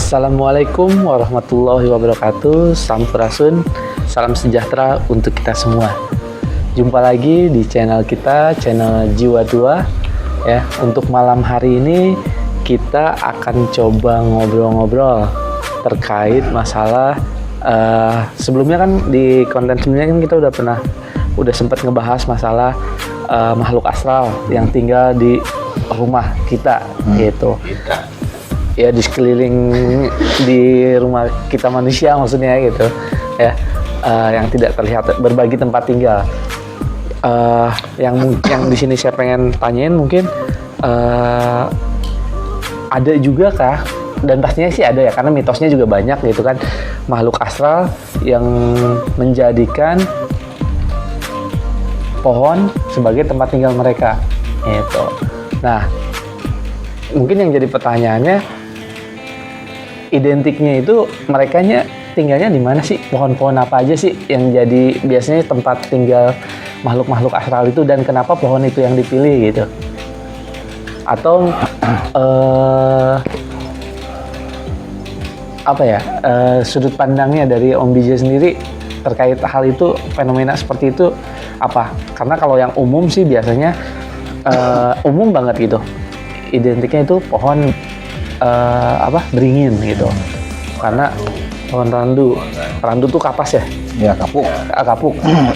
Assalamualaikum warahmatullahi wabarakatuh. Sampurasun, salam sejahtera untuk kita semua. Jumpa lagi di channel kita, channel Jiwa Tua. Ya, untuk malam hari ini kita akan coba ngobrol-ngobrol terkait masalah sebelumnya kan di konten sebelumnya kan kita udah sempat ngebahas masalah makhluk astral yang tinggal di rumah kita gitu. Ya di sekeliling di rumah kita manusia maksudnya gitu ya, yang tidak terlihat, berbagi tempat tinggal. Yang di sini saya pengen tanyain mungkin ada juga kah, dan pastinya sih ada ya karena mitosnya juga banyak gitu kan, makhluk astral yang menjadikan pohon sebagai tempat tinggal mereka gitu. Nah, mungkin yang jadi pertanyaannya, identiknya itu merekanya tinggalnya di mana sih? Pohon-pohon apa aja sih yang jadi biasanya tempat tinggal makhluk-makhluk astral itu, dan kenapa pohon itu yang dipilih gitu? Atau sudut pandangnya dari Om BJ sendiri terkait hal itu, fenomena seperti itu apa? Karena kalau yang umum sih biasanya umum banget gitu. Identiknya itu pohon beringin gitu, karena pohon randu tuh kapas ya? Ya, kapuk.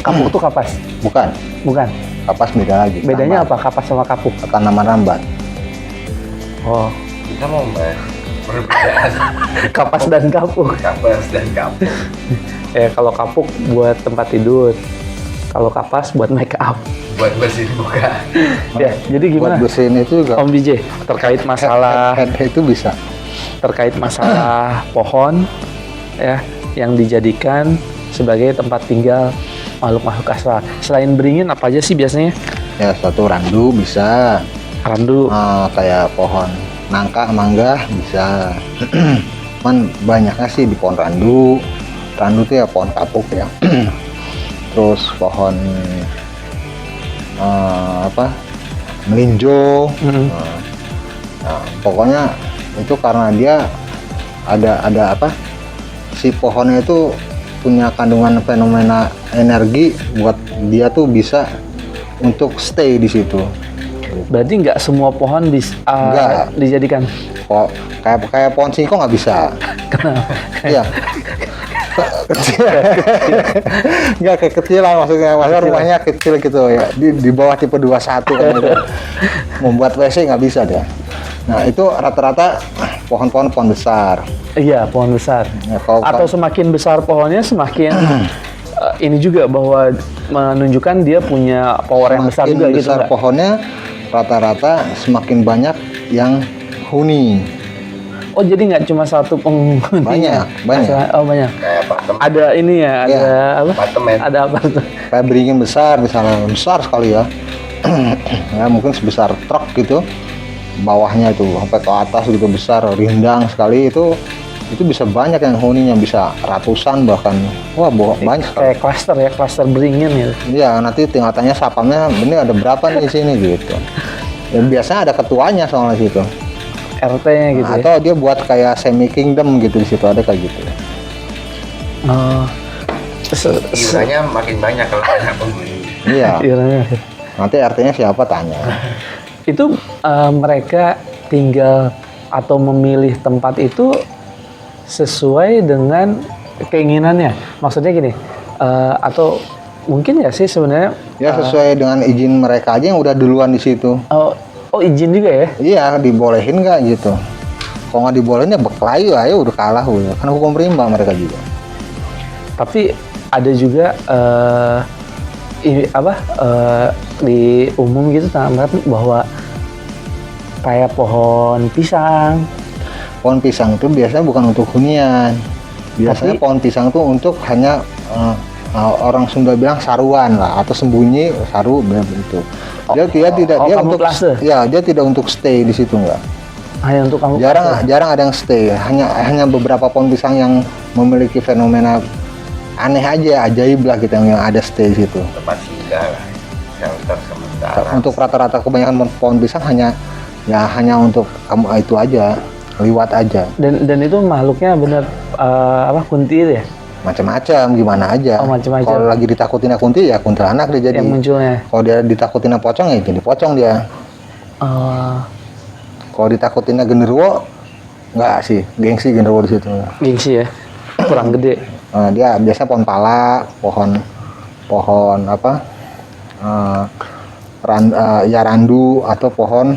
Kapuk tuh kapas? Bukan. Kapas beda lagi. Bedanya apa kapas sama kapuk? Tanaman rambat. Oh, Kita mau bahas perbedaan kapas dan kapuk. kapas dan kapuk. Ya, kalau kapuk buat tempat tidur, kalau kapas buat make up. Buat bersihin muka. Ya, jadi gimana? Buat bersihin itu juga. Om BJ terkait masalah Itu bisa. terkait masalah pohon ya yang dijadikan sebagai tempat tinggal makhluk-makhluk astral. Selain beringin apa aja sih biasanya? Ya, suatu randu bisa. Randu. Kayak pohon nangka, mangga bisa. Cuman banyaknya sih di pohon randu. Randu itu ya pohon kapuk ya. Terus pohon melinjo. Pokoknya itu karena dia ada si pohonnya itu punya kandungan fenomena energi buat dia tuh bisa untuk stay di situ. Berarti nggak semua pohon bisa dijadikan? Kayak pohon singkong nggak bisa. Kenapa? Iya. Nggak kayak kecil lah maksudnya rumahnya kecil gitu ya, di bawah tipe 21 kan gitu. Membuat WC nggak bisa dia. Nah, itu rata-rata pohon besar. Iya, pohon besar. Ya, Atau semakin besar pohonnya semakin ini juga bahwa menunjukkan dia punya power yang besar juga gitu. Besar pohonnya rata-rata semakin banyak yang huni. Oh, jadi nggak cuma satu penghuni? Banyak. Oh, banyak. Kayak apartemen. Ada ini ya, ada apa? Apartemen. Ada apa tuh? Kayak beringin besar, misalnya besar sekali ya. Ya mungkin sebesar truk gitu. Bawahnya itu sampai ke atas gitu besar, rindang sekali itu bisa banyak yang huninya, bisa ratusan bahkan. Wah, banyak sekali. Kayak klaster beringin gitu. Iya, nanti tinggal tanya sapamnya, ini ada berapa nih di sini gitu. Dan biasanya ada ketuanya soalnya situ. RT-nya gitu ya. Atau dia buat kayak semi kingdom gitu, di situ ada kayak gitu. Oh. Iurannya makin banyak kalau banyak penghuni. Iya. Iurannya. Nanti RT-nya siapa tanya. Itu mereka tinggal atau memilih tempat itu sesuai dengan keinginannya. Maksudnya gini, atau mungkin ya sih sebenarnya. Ya sesuai dengan izin mereka aja yang udah duluan di situ. Oh, izin juga ya? Iya, dibolehin nggak gitu. Kalau nggak dibolehin ya berkelahi aja udah kalah udah. Kan hukum rimba mereka juga. Tapi ada juga di umum gitu bahwa kayak pohon pisang. Pohon pisang itu biasanya bukan untuk hunian. Biasanya pohon pisang itu untuk hanya orang Sunda bilang saruan lah, atau sembunyi saru begitu. Dia tidak untuk stay di situ enggak. Hanya untuk kamu. Jarang ada yang stay. Hanya beberapa pohon pisang yang memiliki fenomena aneh aja, ajaib lah gitu yang ada stay di situ. Tempat singgah lah, shelter sementara. Untuk rata-rata kebanyakan pohon pisang hanya untuk kamu itu aja. liwat aja. Dan itu makhluknya bener kunti itu ya? Macam-macam, gimana aja. Oh, macam-macam. Kalau lagi ditakutin kunti ya kuntilanak dia jadi. Yang munculnya. Kalau dia ditakutin pocong ya jadi pocong dia. Kalau ditakutin genderuwo nggak sih, gengsi genderuwo di situ. Gengsi ya, kurang gede. Dia biasanya pohon pala, pohon apa? Randu atau pohon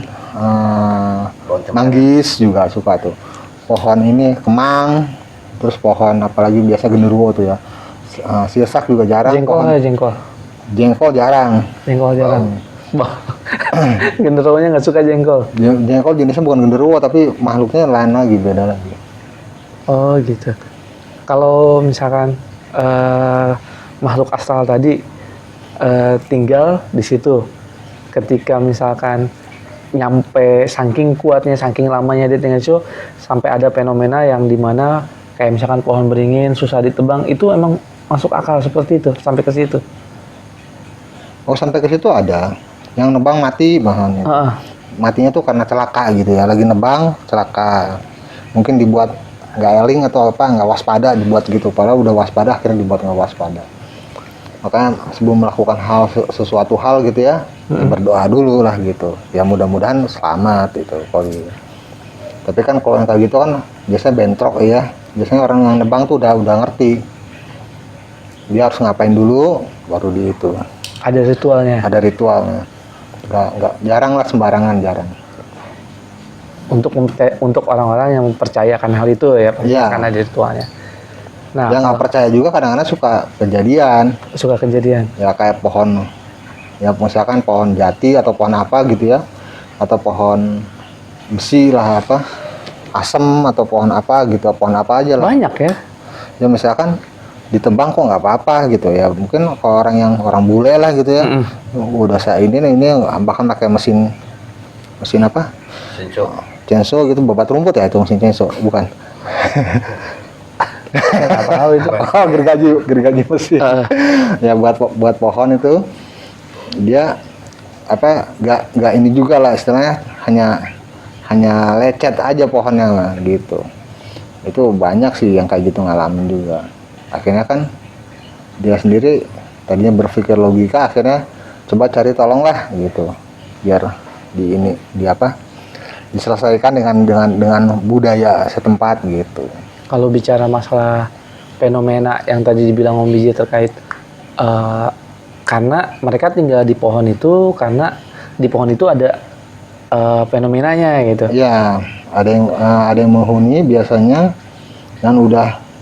manggis juga suka tuh. Pohon ini kemang, terus pohon apalagi biasa genderuwo tuh ya. Sirsak juga jarang. Jengkol. Jengkol jarang. Genderuwonya nggak suka jengkol. Jengkol jenisnya bukan genderuwo tapi makhluknya lain lagi, beda lagi. Oh gitu. Kalau misalkan makhluk astral tadi tinggal di situ, ketika misalkan nyampe saking kuatnya, saking lamanya dia tinggal situ, sampai ada fenomena yang dimana kayak misalkan pohon beringin susah ditebang, itu emang masuk akal seperti itu sampai ke situ. Oh sampai ke situ ada yang nebang mati bahannya. Matinya tuh karena celaka gitu ya, lagi nebang celaka, mungkin dibuat nggak eling atau apa, nggak waspada dibuat gitu, padahal udah waspada akhirnya dibuat nggak waspada. Makanya sebelum melakukan sesuatu hal gitu ya, berdoa dulu lah gitu, ya mudah-mudahan selamat itu kalau gitu. Tapi kan kalau yang kayak gitu kan biasanya bentrok ya, biasanya orang yang nebang tuh udah ngerti dia harus ngapain dulu baru di itu. Ada ritualnya. Ada ritualnya. Nggak jarang lah, sembarangan jarang. Untuk orang-orang yang mempercayakan hal itu ya, Iya. karena ada ritualnya. Nah, Yang nggak percaya juga kadang-kadang suka kejadian. Ya kayak pohon, ya misalkan pohon jati atau pohon apa gitu ya, atau pohon besi lah apa, asem atau pohon apa gitu, pohon apa aja lah. Banyak ya. Ya misalkan ditebang kok nggak apa-apa gitu ya, mungkin kalau orang bule lah gitu ya, udah saya ini bahkan pakai mesin apa? Chainsaw gitu, babat rumput ya itu mesin chainsaw, bukan? Nggak tahu itu. Oh, gergaji mesin. Ya buat pohon itu dia apa nggak ini juga lah istilahnya, hanya lecet aja pohonnya lah gitu. Itu banyak sih yang kayak gitu ngalamin juga. Akhirnya kan dia sendiri tadinya berpikir logika, akhirnya coba cari tolong lah gitu, biar diselesaikan dengan budaya setempat gitu. Kalau bicara masalah fenomena yang tadi dibilang Om Biji terkait karena mereka tinggal di pohon itu, karena di pohon itu ada fenomenanya gitu. Ya, ada yang menghuni biasanya dan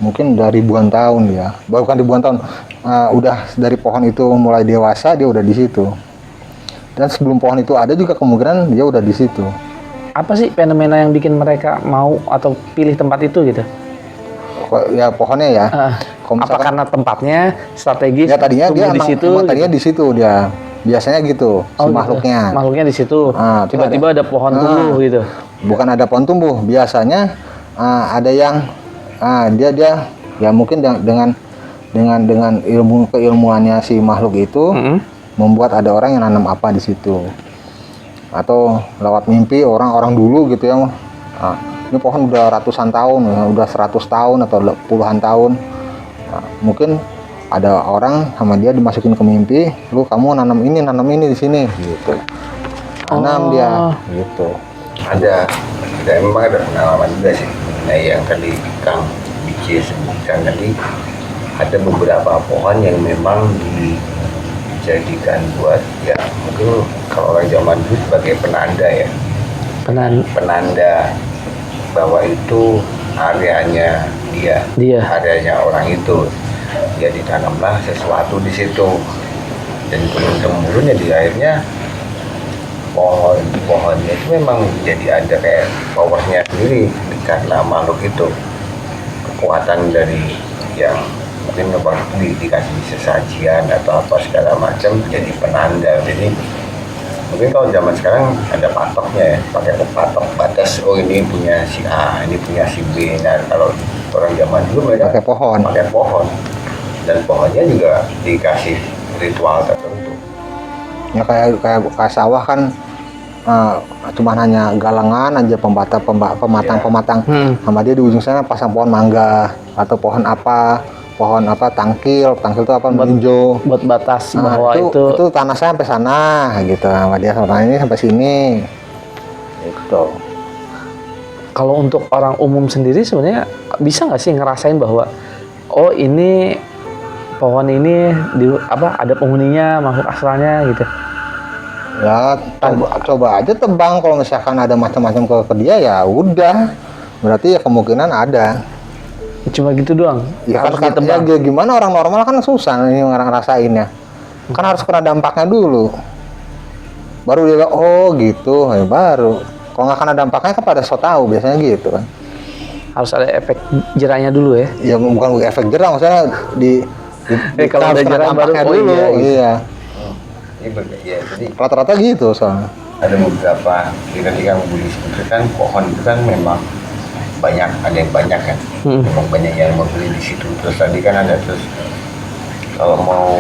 mungkin udah ribuan tahun ya, bukan ribuan tahun, udah dari pohon itu mulai dewasa dia udah di situ. Dan sebelum pohon itu ada juga kemungkinan dia udah di situ. Apa sih fenomena yang bikin mereka mau atau pilih tempat itu gitu? Ya pohonnya ya. Apa karena tempatnya strategis? Ya tadinya dia di situ. Tadinya di situ dia. Biasanya gitu si makhluknya. Gitu. Makhluknya di situ. Tiba-tiba ada pohon tumbuh gitu. Bukan ada pohon tumbuh, biasanya ada yang dia ya mungkin dengan keilmuannya si makhluk itu membuat ada orang yang nanam apa di situ. Atau lewat mimpi orang dulu gitu ya. Ini pohon udah ratusan tahun, ya, udah 100 tahun atau puluhan tahun. Mungkin ada orang sama dia dimasukin ke mimpi, kamu nanam ini di sini gitu. Tanam dia gitu. Ada memang ada pengalaman juga sih. Nah yang tadi Kang Biji sebutkan tadi, ada beberapa pohon yang memang dijadikan buat ya mungkin kalau orang zaman dulu sebagai penanda ya. Penanda bahwa itu areanya dia, areanya orang itu. Ya ditanamlah sesuatu di situ dan turun-temurun ya di akhirnya pohonnya itu memang jadi ada kayak powernya sendiri karena makhluk itu, kekuatan dari yang mungkin dikasih sesajian atau apa segala macam jadi penanda. Jadi mungkin kalau zaman sekarang ada patoknya ya, pakai patok batas, oh ini punya si A, ini punya si B. Nah kalau orang zaman dulu mereka pakai pohon dan pohonnya juga dikasih ritual tertentu. Ya kayak sawah kan cuman hanya galangan aja pematang sama dia di ujung sana pasang pohon mangga atau pohon apa tangkil itu apa meninjo buat batas bahwa itu tanah saya sampai sana gitu, sama dia sama ini sampai sini itu. Kalau untuk orang umum sendiri sebenarnya bisa nggak sih ngerasain bahwa oh ini pohon ini ada penghuninya, makhluk astralnya gitu? Ya coba aja tebang, kalau misalkan ada macam-macam ke dia ya udah, berarti ya kemungkinan ada. Cuma gitu doang? Ya harus kan ditebang? ya, gimana orang normal kan susah ini orang ngerasainnya. Kan harus kena dampaknya dulu. Baru dia bilang, oh gitu, ya baru. Kalau nggak kena dampaknya kan pada so tahu biasanya gitu kan. Harus ada efek jerahnya dulu ya? Ya bukan efek jerah, maksudnya kalau harus ada kena jerah baru dampaknya oh dulu. iya, gitu. Iya. Ya, jadi Rata-rata gitu soalnya. ada beberapa ketika membeli itu kan pohon itu kan memang banyak, ada yang banyak kan, memang banyak yang membeli di situ. Terus tadi kan ada kalau mau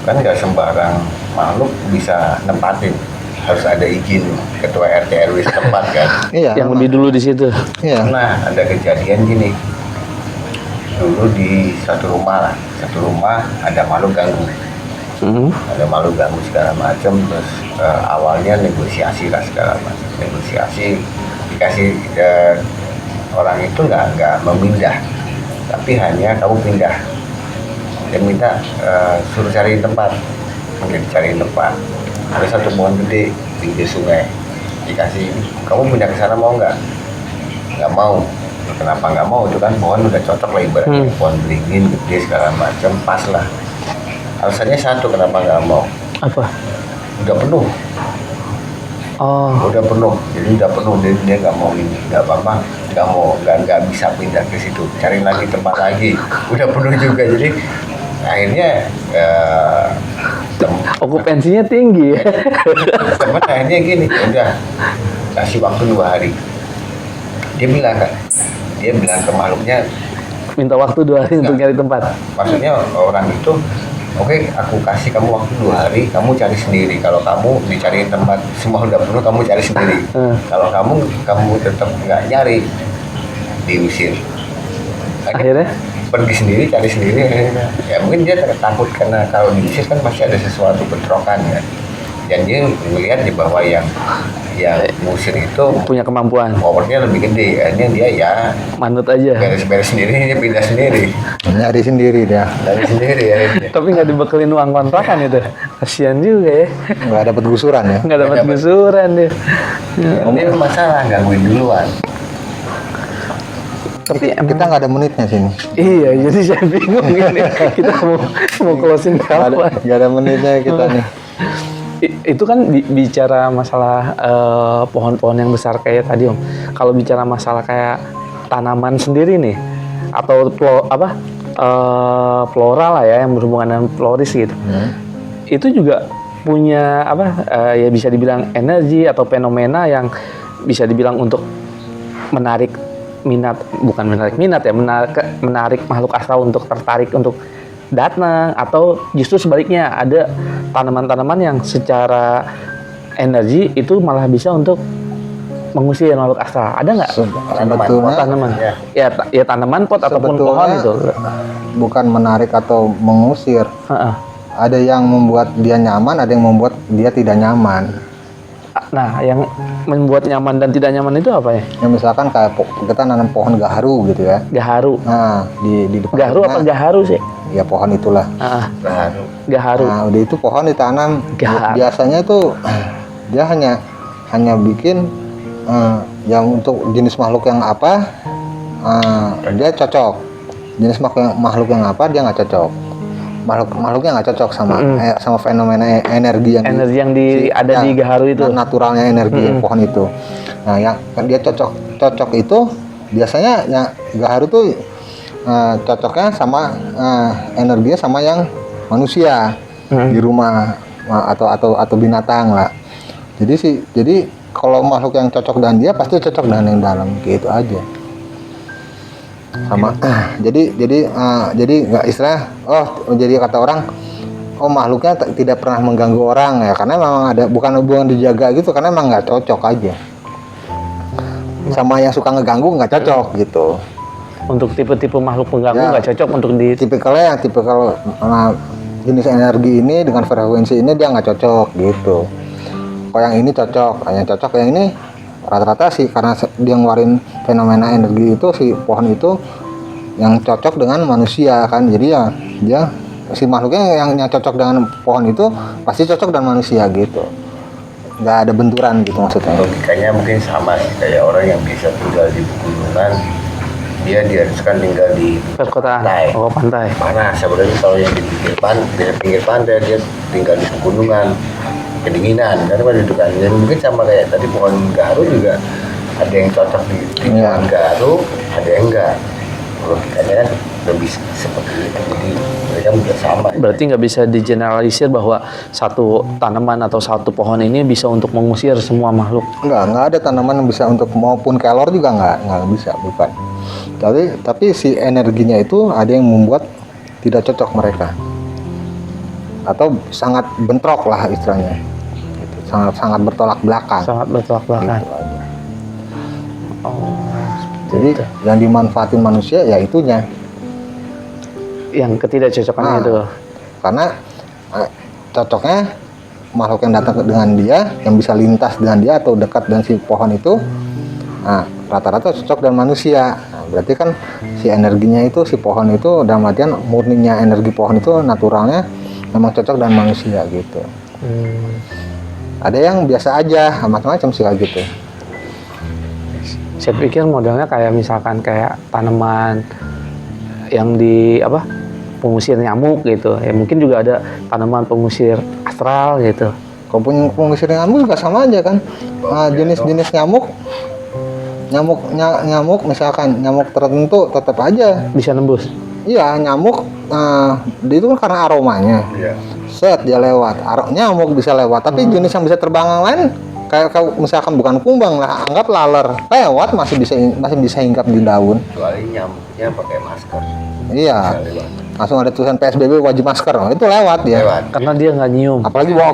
kan nggak sembarang makhluk bisa nempatin, harus ada izin ketua RT RW setempat kan. Iya. Yang lebih dulu di situ. Iya. Nah, ada kejadian gini. Dulu di satu rumah ada makhluk ganggu. Ada makhluk ganggu segala macam, terus awalnya negosiasi lah segala macam. Negosiasi dikasih orang itu nggak memindah, tapi hanya kamu pindah. Dia minta suruh cari tempat, mungkin cari tempat. Ada satu pohon gede di pinggir sungai, dikasih kamu pindah ke sana mau nggak? Nggak mau. Kenapa nggak mau? Itu kan pohon udah cocok lah ibaratnya, pohon beringin gede segala macam, pas lah. Alasannya satu kenapa nggak mau? Apa? Udah penuh. Oh, Udah penuh, jadi udah penuh, jadi dia nggak mau ini, nggak apa-apa, nggak bisa pindah ke situ, cari lagi tempat lagi, udah penuh juga, jadi akhirnya okupansinya tinggi ya? teman akhirnya gini, udah kasih waktu 2 hari, dia bilang ke makhluknya, Minta waktu 2 hari untuk nyari tempat. maksudnya orang itu oke, aku kasih kamu waktu 2 hari, kamu cari sendiri. Kalau kamu dicariin tempat semua udah penuh, kamu cari sendiri. Kalau kamu tetap nggak nyari, diusir. Akhirnya? Pergi sendiri, cari sendiri. Ya mungkin dia takut karena kalau diusir kan pasti ada sesuatu bentrokan ya. Dan dia melihat di bawah yang ngusir itu Punya kemampuan. powernya lebih gede. Akhirnya dia ya Manut aja. beres-beres sendiri, dia pindah sendiri. Nyari sendiri dia. Dari sendiri akhirnya. Tapi nggak dibekelin uang kontrakan itu. Kasian juga ya. Nggak dapat gusuran ya. Nggak dapat gusuran dia. Ini masalah gangguin duluan. Tapi Kita nggak ada menitnya sini. iya, jadi saya bingung ini. Kita mau closing kapan? Nggak ada menitnya kita nih. Itu kan bicara masalah pohon-pohon yang besar kayak tadi Om. Kalau bicara masalah kayak tanaman sendiri nih, atau flora lah ya yang berhubungan dengan floris gitu. Itu juga punya ya bisa dibilang energi atau fenomena yang bisa dibilang untuk menarik minat, bukan menarik minat ya, menarik makhluk astral untuk tertarik untuk datang, atau justru sebaliknya ada tanaman-tanaman yang secara energi itu malah bisa untuk mengusir makhluk astral. Ada nggak? Sebetulnya Tanaman ya tanaman pot ataupun pohon itu. Bukan menarik atau mengusir. Heeh. Ada yang membuat dia nyaman, ada yang membuat dia tidak nyaman. Nah, yang membuat nyaman dan tidak nyaman itu apa ya? Ya misalkan kayak kita nanam pohon gaharu gitu ya. Gaharu. Nah, di depan Gaharu apa gaharu sih? ya pohon itulah. Baru. Gaharu. Nah, udah itu pohon ditanam. Gaharu. Biasanya tuh dia hanya bikin yang untuk jenis makhluk yang apa dia cocok. Jenis makhluk yang apa dia nggak cocok. Makhluknya nggak cocok sama sama fenomena energi yang ada di gaharu itu. Naturalnya energi pohon itu. Nah, yang dia cocok itu biasanya yang gaharu tuh cocoknya sama energinya sama yang manusia di rumah atau binatang lah. Jadi kalau makhluk yang cocok dengan dia pasti cocok dengan yang dalam, gitu aja. Sama. Jadi nggak istilah jadi kata orang makhluknya tidak pernah mengganggu orang ya, karena memang ada bukan hubungan dijaga gitu, karena memang nggak cocok aja. Sama yang suka ngeganggu nggak cocok gitu. Untuk tipe-tipe makhluk pengganggu Ya. nggak cocok untuk di Tipikalnya yang tipikal jenis energi ini dengan frekuensi ini dia nggak cocok gitu. Kalau yang ini cocok, yang cocok yang ini rata-rata sih karena dia ngeluarin fenomena energi itu, si pohon itu yang cocok dengan manusia kan, jadi ya dia si makhluknya yang cocok dengan pohon itu pasti cocok dengan manusia gitu, nggak ada benturan gitu maksudnya. Logikanya mungkin sama sih kayak orang yang bisa tinggal di pegunungan, dia diharuskan tinggal di perkotaan. pantai. Oh, pantai. Panas sebenarnya kalau yang di pinggir pantai dia tinggal di pegunungan, kedinginan karena pada itu kan. Dan mungkin sama kayak tadi pohon garu juga ada yang cocok di pohon garu, ada yang enggak. Logikanya kan lebih seperti itu, jadi mereka juga sama. Berarti nggak bisa digeneralisir bahwa satu tanaman atau satu pohon ini bisa untuk mengusir semua makhluk. Nggak ada tanaman yang bisa untuk maupun kelor juga nggak bisa, bukan. Tapi si energinya itu ada yang membuat tidak cocok mereka, atau sangat bentrok lah istilahnya, gitu. sangat bertolak belakang. Sangat bertolak belakang. Gitu aja. Oh, Jadi gitu. yang dimanfaatin manusia ya itunya. Yang ketidakcocokannya Nah. itu. Karena cocoknya makhluk yang datang dengan dia, yang bisa lintas dengan dia atau dekat dengan si pohon itu, nah, rata-rata cocok dengan manusia. Nah, berarti kan si energinya itu, si pohon itu dalam artian murninya energi pohon itu naturalnya memang cocok dengan manusia gitu. Ada yang biasa aja, macam-macam sih kayak gitu. Saya pikir modelnya kayak misalkan kayak tanaman yang di apa pengusir nyamuk gitu. Ya mungkin juga ada tanaman pengusir astral gitu. Kalau punya pengusir nyamuk juga sama aja kan. Jenis-jenis nyamuk misalkan nyamuk tertentu tetap aja. Bisa nembus. Iya, nyamuk itu kan karena aromanya. Iya. Set dia lewat. Nyamuk bisa lewat, tapi jenis yang bisa terbang yang lain kayak misalkan bukan kumbang lah, anggap laler. Lewat masih bisa hinggap di daun. Kecuali nyamuknya pakai masker. Iya. Bisa lewat. Langsung ada tulisan PSBB wajib masker. Oh, itu lewat dia. Lewat. Karena dia nggak nyium. Apalagi bawa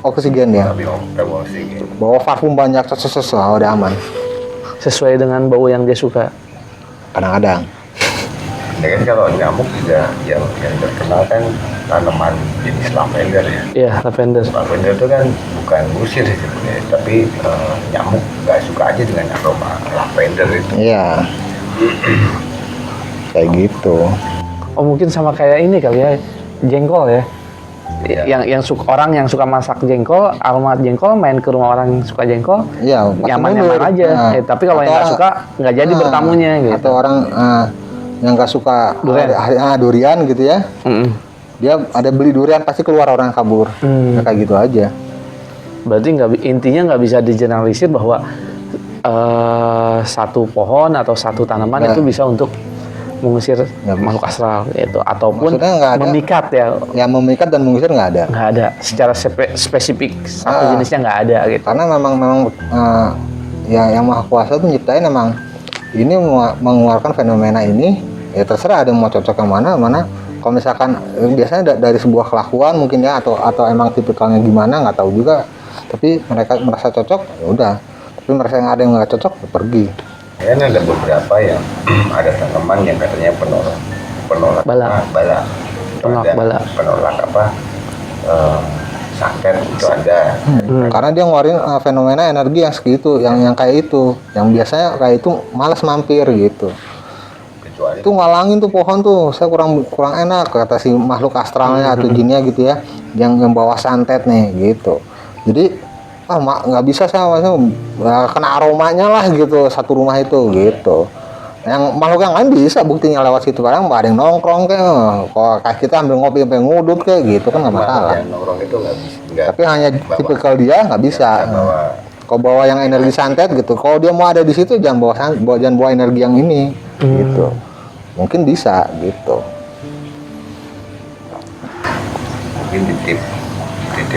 oksigen dia. Tapi kalau oksigen. Bawa parfum banyak, udah aman. Sesuai dengan bau yang dia suka. Kadang-kadang. Ya kan kalau nyamuk juga yang terkenal kan tanaman jenis lavender ya. Iya, lavender. Lavender itu kan bukan ngusir sih sebenarnya, tapi nyamuk nggak suka aja dengan aroma lavender itu. Iya. Kayak gitu. Oh, mungkin sama kayak ini kali ya, jengkol ya. Iya. Orang yang suka masak jengkol, aroma jengkol, main ke rumah orang yang suka jengkol, Iya, pasti nyaman-nyaman mundur. aja. Nah, Tapi kalau yang atau nggak orang- suka, nggak jadi bertamunya gitu. Atau orang yang nggak suka durian gitu ya, Mm-mm. dia ada beli durian pasti keluar orang yang kabur. Ya, kayak gitu aja. Berarti intinya nggak bisa digeneralisir bahwa satu pohon atau satu tanaman Ya. itu bisa untuk mengusir Nggak bisa. makhluk astral gitu, ataupun Maksudnya nggak ada. memikat ya. Yang memikat dan mengusir nggak ada. Nggak ada secara spesifik satu jenisnya nggak ada gitu. Karena memang ya yang maha kuasa tuh nyiptain emang ini mengeluarkan fenomena ini, ya terserah ada yang mau cocok yang mana. Kalau misalkan biasanya dari sebuah kelakuan mungkin ya, atau emang tipikalnya gimana nggak tahu juga, tapi mereka merasa cocok ya udah, tapi merasa yang ada yang nggak cocok ya pergi. Kan ada beberapa yang ada tanaman yang katanya penolak Bala. bala. Penolak Ada bala. Penolak apa? Santet itu ada. Karena dia ngeluarin fenomena energi yang segitu, yang kayak itu, yang biasanya kayak itu malas mampir gitu. Kecuali Itu ngalangin tuh pohon tuh, saya kurang enak kata si makhluk astralnya atau jinnya gitu ya, yang bawa santet nih gitu. Jadi nggak bisa saya maksudnya kena aromanya lah gitu satu rumah itu gitu. Yang makhluk yang lain bisa buktinya lewat situ, kadang ada yang nongkrong kalau kita ambil ngopi sampai ngudut kayak gitu kan nggak masalah. yang nongkrong itu nggak bisa. Nggak Tapi hanya bawa. tipikal dia nggak bisa. bawa. Kalau bawa yang energi santet gitu, kalau dia mau ada di situ jangan bawa energi yang ini gitu. Mungkin bisa gitu. Mungkin titip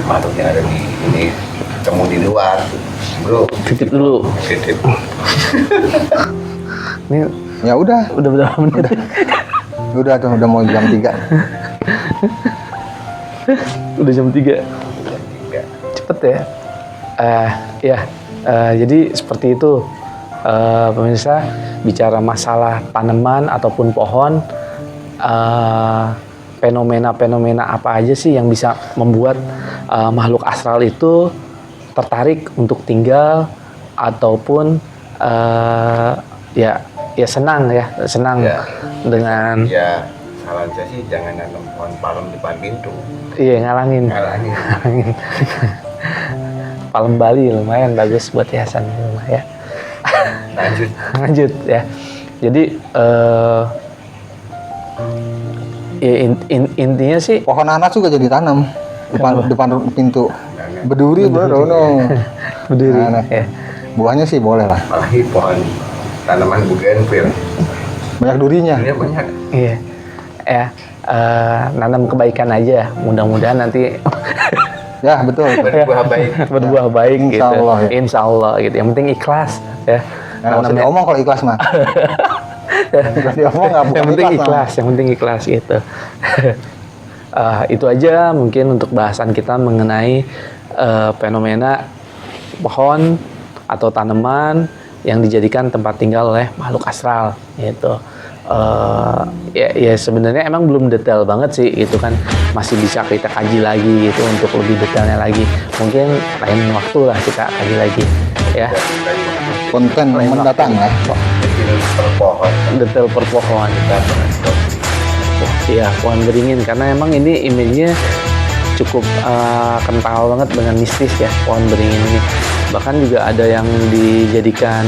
makhluk yang ada di ini ketemu di luar, bro. Titip dulu. Titip. Ini Ya udah udah berapa menit? tuh udah mau jam 3. Udah jam 3. Jam 3. Cepet ya. Jadi seperti itu, pemirsa, bicara masalah tanaman ataupun pohon, fenomena-fenomena apa aja sih yang bisa membuat makhluk astral itu tertarik untuk tinggal ataupun senang Ya. dengan Ya, saran saya sih jangan nanam pohon palem depan pintu. ngalangin. Palem Bali lumayan bagus buat hiasan di rumah ya. Lanjut ya. Jadi intinya sih Pohon nanas juga jadi tanam depan pintu. Berduri bro, no. berdiri Nanas. ya. Buahnya sih boleh lah. Apalagi pohon tanaman bougainville. Banyak durinya. Ini banyak. Iya. Nanam kebaikan aja. Mudah-mudahan nanti Ya betul. Berbuah baik. berbuah baik Insya gitu. Allah, ya. Insya Allah gitu. Yang penting ikhlas ya. Nggak usah diomong kalau ikhlas mah. Ikhlas diomong nggak bukan Yang penting Mah. ikhlas, yang penting ikhlas gitu. Itu aja mungkin untuk bahasan kita mengenai fenomena pohon atau tanaman yang dijadikan tempat tinggal oleh makhluk astral gitu. Ya sebenarnya emang belum detail banget sih itu kan, masih bisa kita kaji lagi gitu untuk lebih detailnya lagi. Mungkin lain waktu lah kita kaji lagi ya. Konten mendatang lah. Detail per pohon. Detail per pohon. Iya, pohon beringin karena emang ini image-nya cukup kental banget dengan mistis ya, pohon beringin ini. Bahkan juga ada yang dijadikan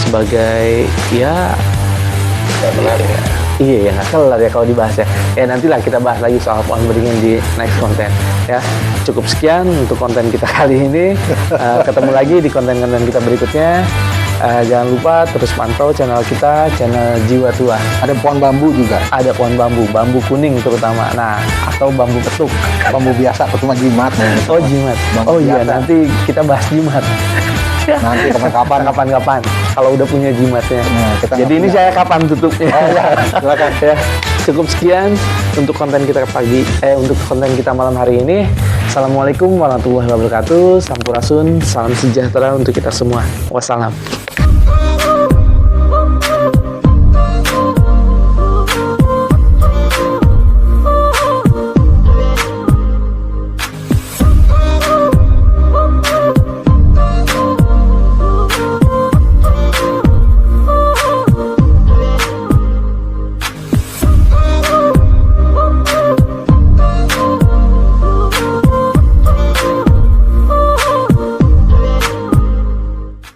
sebagai iya ya nggak kelar ya kalau dibahas ya. Nantilah kita bahas lagi soal pohon beringin di next konten ya. Cukup sekian untuk konten kita kali ini. Ketemu lagi di konten-konten kita berikutnya. Jangan lupa terus pantau channel kita, channel Jiwa Tua. Ada pohon bambu juga. Ada pohon bambu kuning terutama. Nah, atau bambu petuk. Bambu biasa, cuma jimat. Oh jimat. Bambu Oh iya, biasa. nanti kita bahas jimat. Nanti kapan-kapan. Kapan-kapan. Kalau udah punya jimatnya. Nah, kita Jadi nggak ini punya. saya kapan tutupnya? Oh ya, silakan. Ya, cukup sekian untuk konten kita untuk konten kita malam hari ini. Assalamualaikum warahmatullahi wabarakatuh. Sampurasun, salam sejahtera untuk kita semua. Wassalam.